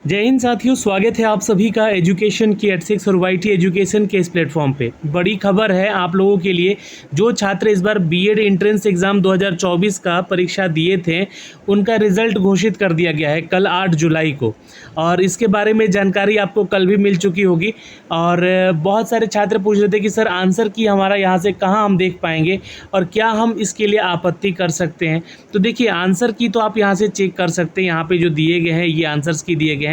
जय हिंद साथियों, स्वागत है आप सभी का एजुकेशन की एट6 और वाईटी एजुकेशन के इस प्लेटफॉर्म पे। बड़ी खबर है आप लोगों के लिए। जो छात्र इस बार बीएड एंट्रेंस एग्ज़ाम 2024 का परीक्षा दिए थे, उनका रिज़ल्ट घोषित कर दिया गया है कल 8 जुलाई को। और इसके बारे में जानकारी आपको कल भी मिल चुकी होगी। और बहुत सारे छात्र पूछ रहे थे कि सर आंसर की हमारा यहाँ से कहाँ हम देख पाएंगे और क्या हम इसके लिए आपत्ति कर सकते हैं। तो देखिए, आंसर की तो आप यहाँ से चेक कर सकते हैं। यहाँ पे जो दिए गए हैं ये आंसर्स की दिए गए हैं,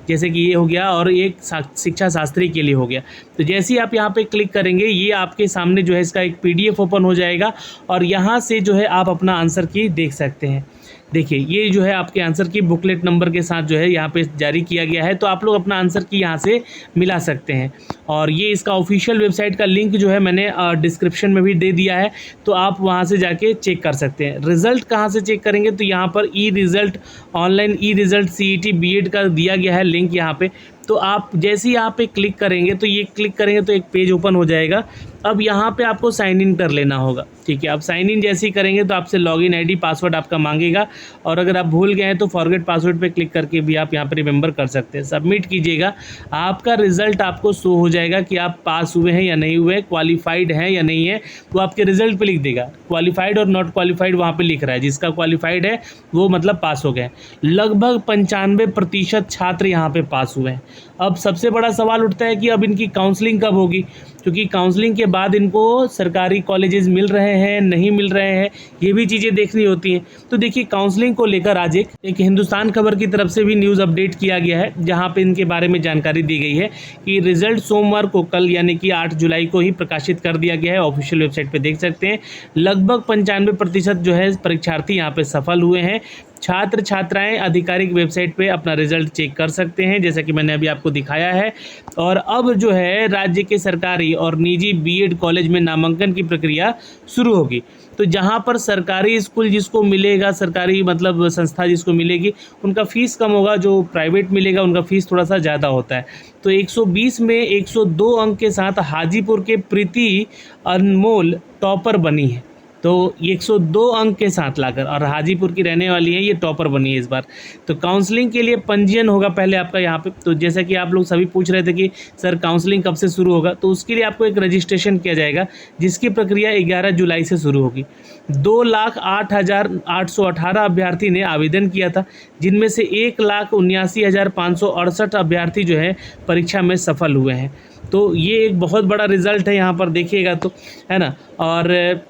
जैसे कि ये हो गया और एक शिक्षा शास्त्री के लिए हो गया। तो जैसे ही आप यहाँ पे क्लिक करेंगे, ये आपके सामने जो है इसका एक पीडीएफ ओपन हो जाएगा और यहाँ से जो है आप अपना आंसर की देख सकते हैं। देखिए, ये जो है आपके आंसर की बुकलेट नंबर के साथ जो है यहाँ पे जारी किया गया है। तो आप लोग अपना आंसर की यहाँ से मिला सकते हैं। और ये इसका ऑफिशियल वेबसाइट का लिंक जो है मैंने डिस्क्रिप्शन में भी दे दिया है, तो आप वहाँ से जाके चेक कर सकते हैं। रिज़ल्ट कहाँ से चेक करेंगे, तो यहाँ पर ई रिज़ल्ट, ऑनलाइन ई रिज़ल्ट सीईटी बीएड का दिया गया है लिंक यहाँ पे। तो आप जैसे ही यहाँ पे क्लिक करेंगे, तो ये क्लिक करेंगे तो एक पेज ओपन हो जाएगा। अब यहाँ पे आपको साइन इन कर लेना होगा। ठीक है, अब साइन इन जैसे ही करेंगे तो आपसे लॉगिन आईडी पासवर्ड आपका मांगेगा, और अगर आप भूल गए हैं तो फॉरगेट पासवर्ड पे क्लिक करके भी आप यहाँ पे रिमेंबर कर सकते हैं। सबमिट कीजिएगा, आपका रिजल्ट आपको शो हो जाएगा कि आप पास हुए हैं या नहीं हुए, क्वालिफाइड हैं या नहीं है। वो आपके रिजल्ट पे लिख देगा, क्वालिफाइड और नॉट क्वालिफाइड वहाँ पे लिख रहा है। जिसका क्वालिफाइड है वो मतलब पास हो गए। लगभग 95% छात्र यहाँ पे पास हुए हैं। अब सबसे बड़ा सवाल उठता है कि अब इनकी काउंसलिंग कब होगी, क्योंकि काउंसलिंग के बाद इनको सरकारी कॉलेजेस मिल रहे हैं नहीं मिल रहे हैं, ये भी चीज़ें देखनी होती हैं। तो देखिए, काउंसलिंग को लेकर आज एक हिंदुस्तान खबर की तरफ से भी न्यूज़ अपडेट किया गया है, जहां पे इनके बारे में जानकारी दी गई है कि रिजल्ट सोमवार को कल यानी कि 8 जुलाई को ही प्रकाशित कर दिया गया है। ऑफिशियल वेबसाइट पर देख सकते हैं। लगभग 95% जो है परीक्षार्थी यहाँ पे सफल हुए हैं। छात्र छात्राएं आधिकारिक वेबसाइट पे अपना रिजल्ट चेक कर सकते हैं, जैसा कि मैंने अभी आपको दिखाया है। और अब जो है राज्य के सरकारी और निजी बीएड कॉलेज में नामांकन की प्रक्रिया शुरू होगी। तो जहां पर सरकारी स्कूल जिसको मिलेगा, सरकारी मतलब संस्था जिसको मिलेगी, उनका फ़ीस कम होगा। जो प्राइवेट मिलेगा उनका फ़ीस थोड़ा सा ज़्यादा होता है। तो 120 में 102 अंक के साथ हाजीपुर के प्रीति अनमोल टॉपर बनी है। तो 102 अंक के साथ लाकर, और हाजीपुर की रहने वाली है, ये टॉपर बनी है इस बार। तो काउंसलिंग के लिए पंजीयन होगा पहले आपका यहाँ पे। तो जैसा कि आप लोग सभी पूछ रहे थे कि सर काउंसलिंग कब से शुरू होगा, तो उसके लिए आपको एक रजिस्ट्रेशन किया जाएगा, जिसकी प्रक्रिया 11 जुलाई से शुरू होगी। 2,08,818 अभ्यर्थी ने आवेदन किया था, जिनमें से 1,79,568 अभ्यर्थी जो है परीक्षा में सफल हुए हैं। तो ये एक बहुत बड़ा रिजल्ट है यहाँ पर देखिएगा तो, है ना। और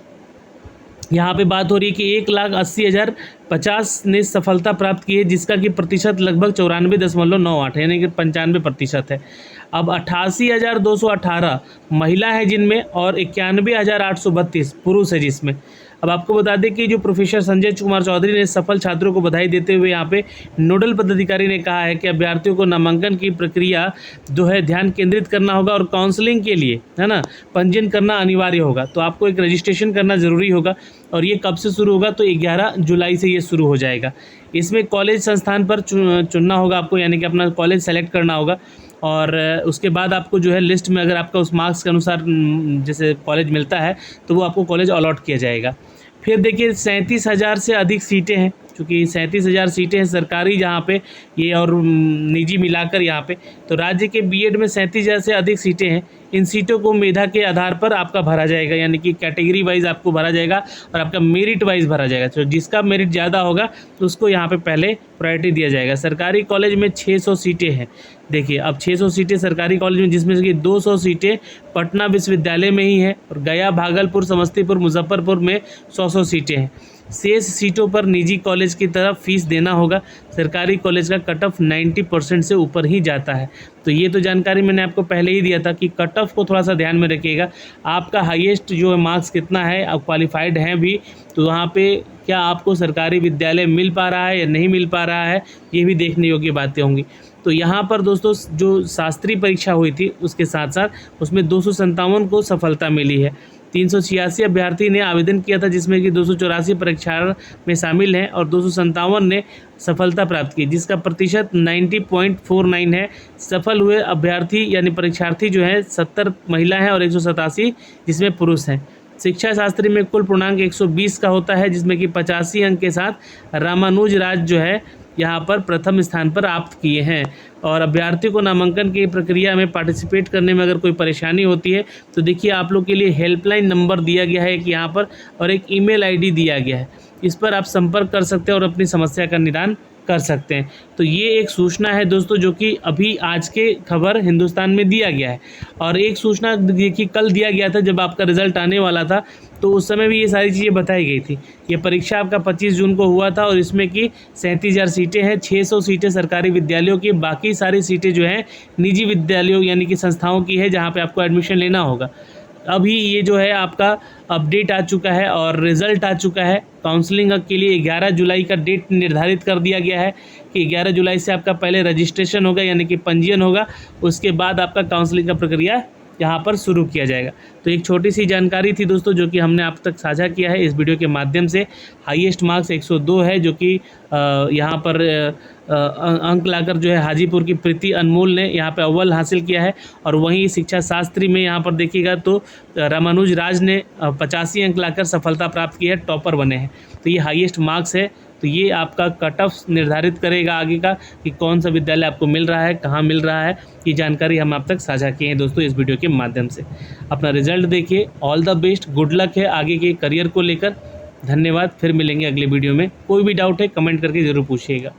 यहाँ पे बात हो रही है कि 1,80,050 ने सफलता प्राप्त की है, जिसका कि प्रतिशत लगभग 94.98 यानी कि 95% है। अब 88,218 महिला है जिनमें, और 91,832 पुरुष है जिसमें। अब आपको बता दें कि जो प्रोफेसर संजय कुमार चौधरी ने सफल छात्रों को बधाई देते हुए यहाँ पे नोडल पदाधिकारी ने कहा है कि अभ्यर्थियों को नामांकन की प्रक्रिया जो है ध्यान केंद्रित करना होगा, और काउंसलिंग के लिए, है ना, पंजीयन करना अनिवार्य होगा। तो आपको एक रजिस्ट्रेशन करना ज़रूरी होगा। और ये कब से शुरू होगा, तो 11 जुलाई से ये शुरू हो जाएगा। इसमें कॉलेज संस्थान पर चुनना होगा आपको, यानी कि अपना कॉलेज सेलेक्ट करना होगा। और उसके बाद आपको जो है लिस्ट में, अगर आपका उस मार्क्स के अनुसार जैसे कॉलेज मिलता है, तो वो आपको कॉलेज अलॉट किया जाएगा। फिर देखिए, 37,000 से अधिक सीटें हैं, क्योंकि 37,000 सीटें हैं सरकारी जहाँ पे ये, और निजी मिलाकर यहाँ पे। तो राज्य के बीएड में 37,000 से अधिक सीटें हैं। इन सीटों को मेधा के आधार पर आपका भरा जाएगा, यानी कि कैटेगरी वाइज आपको भरा जाएगा और आपका मेरिट वाइज भरा जाएगा। तो जिसका मेरिट ज़्यादा होगा तो उसको यहाँ पे पहले प्रायोरिटी दिया जाएगा। सरकारी कॉलेज में 600 सीटें हैं। देखिए, अब 600 सीटें सरकारी कॉलेज में, जिसमें से कि 200 सीटें पटना विश्वविद्यालय में ही हैं, और गया, भागलपुर, समस्तीपुर, मुजफ्फरपुर में 100 सीटें हैं। शेष सीटों पर निजी कॉलेज की तरफ फीस देना होगा। सरकारी कॉलेज का कट ऑफ 90% से ऊपर ही जाता है। तो ये तो जानकारी मैंने आपको पहले ही दिया था कि कट ऑफ को थोड़ा सा ध्यान में रखिएगा। आपका हाईएस्ट जो है मार्क्स कितना है, आप क्वालिफाइड हैं भी, तो वहाँ पे क्या आपको सरकारी विद्यालय मिल पा रहा है या नहीं मिल पा रहा है, ये भी देखने योग्य बातें होंगी। तो यहाँ पर दोस्तों, जो शास्त्री परीक्षा हुई थी उसके साथ साथ उसमें 257 को सफलता मिली है। 386 अभ्यर्थी ने आवेदन किया था, जिसमें कि 284 परीक्षा में शामिल हैं, और 257 ने सफलता प्राप्त की, जिसका प्रतिशत 90.49 है। सफल हुए अभ्यर्थी यानी परीक्षार्थी जो है 70 महिला हैं और 187 जिसमें पुरुष हैं। शिक्षा शास्त्री में कुल पूर्णांक 120 का होता है, जिसमें कि 85 अंक के साथ रामानुज राज जो है यहाँ पर प्रथम स्थान पर प्राप्त किए हैं। और अभ्यर्थियों को नामांकन की प्रक्रिया में पार्टिसिपेट करने में अगर कोई परेशानी होती है तो देखिए आप लोग के लिए हेल्पलाइन नंबर दिया गया है एक यहाँ पर, और एक ईमेल आईडी दिया गया है। इस पर आप संपर्क कर सकते हैं और अपनी समस्या का निदान कर सकते हैं। तो ये एक सूचना है दोस्तों जो कि अभी आज के खबर हिंदुस्तान में दिया गया है। और एक सूचना देखिए कल दिया गया था जब आपका रिजल्ट आने वाला था, तो उस समय भी ये सारी चीज़ें बताई गई थी। ये परीक्षा आपका 25 जून को हुआ था और इसमें की 37,000 सीटें हैं। 600 सीटें सरकारी विद्यालयों की, बाकी सारी सीटें जो हैं निजी विद्यालयों यानी कि संस्थाओं की है जहाँ पे आपको एडमिशन लेना होगा। अभी ये जो है आपका अपडेट आ चुका है और रिज़ल्ट आ चुका है। काउंसलिंग के लिए 11 जुलाई का डेट निर्धारित कर दिया गया है कि 11 जुलाई से आपका पहले रजिस्ट्रेशन होगा यानी कि पंजीयन होगा, उसके बाद आपका काउंसलिंग का प्रक्रिया यहाँ पर शुरू किया जाएगा। तो एक छोटी सी जानकारी थी दोस्तों जो कि हमने आप तक साझा किया है इस वीडियो के माध्यम से। हाईएस्ट मार्क्स 102 है जो कि यहाँ पर अंक लाकर जो है हाजीपुर की प्रीति अनमोल ने यहाँ पे अव्वल हासिल किया है। और वहीं शिक्षा शास्त्री में यहाँ पर देखिएगा तो रामानुज राज ने 85 अंक लाकर सफलता प्राप्त की है, टॉपर बने हैं। तो ये हाईएस्ट मार्क्स है। तो ये आपका कट ऑफ निर्धारित करेगा आगे का कि कौन सा विद्यालय आपको मिल रहा है, कहाँ मिल रहा है। ये जानकारी हम आप तक साझा किए हैं दोस्तों इस वीडियो के माध्यम से। अपना रिजल्ट देखिए, all the best, good luck है आगे के करियर को लेकर। धन्यवाद, फिर मिलेंगे अगले वीडियो में। कोई भी डाउट है कमेंट करके ज़रूर पूछिएगा।